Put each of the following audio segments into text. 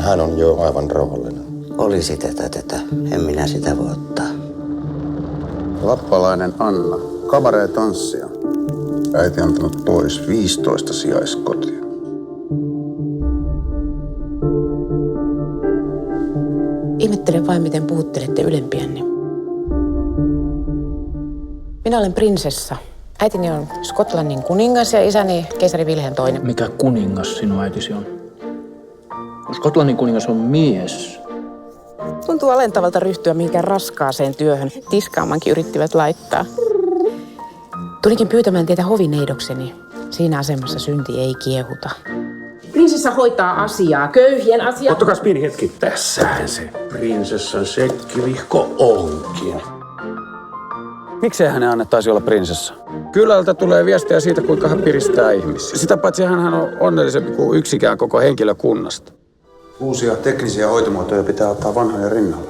hän on jo aivan rauhallinen. Olisi tätä. En minä sitä voi ottaa. Lappalainen Anna. Kabaree tanssia. Äiti on antanut pois 15 sijaiskotia. Ihmettelen vain, miten puhuttelette ylempiänne. Minä olen prinsessa. Äitini on Skotlannin kuningas ja isäni keisari Wilhelm II. Mikä kuningas sinun äitisi on? Skotlannin kuningas on mies. Tuntuu alentavalta ryhtyä mihinkään raskaaseen työhön. Tiskaamankin yrittivät laittaa. Tulinkin pyytämään teitä hovineidokseni. Siinä asemassa synti ei kiehuta. Prinsessa hoitaa asiaa, köyhien asiaa. Ottakas pieni hetki. Tässähän se prinsessan sekkivihko onkin. Miksei hänen annettaisi olla prinsessa? Kylältä tulee viestejä siitä, kuinka hän piristää ihmisiä. Sitä paitsi hän on onnellisempi kuin yksikään koko henkilökunnasta. Uusia teknisiä hoitomuotoja pitää ottaa vanhojen rinnalle.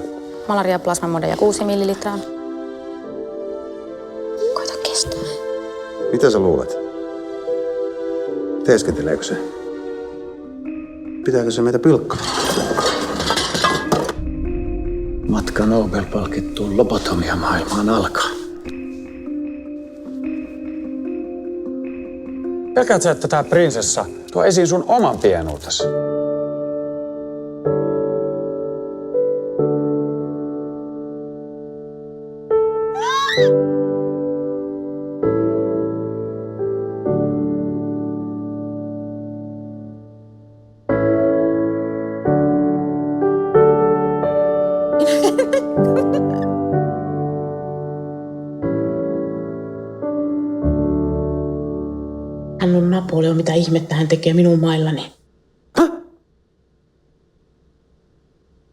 Malaria-plasmamodeja 6 millilitraa. Koita kestää. Mitä sä luulet? Teeskenteleekö se? Pitääkö se meitä pilkkaa? Matka Nobel-palkittuun lobotomia-maailmaan alkaa. Pelkäät sä, että tää prinsessa tuo esiin sun oman pienuutesi? Hän on Napoleon, mitä ihmettä hän tekee minun maillani.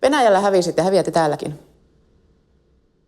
Venäjällä hävisit ja häviätte täälläkin.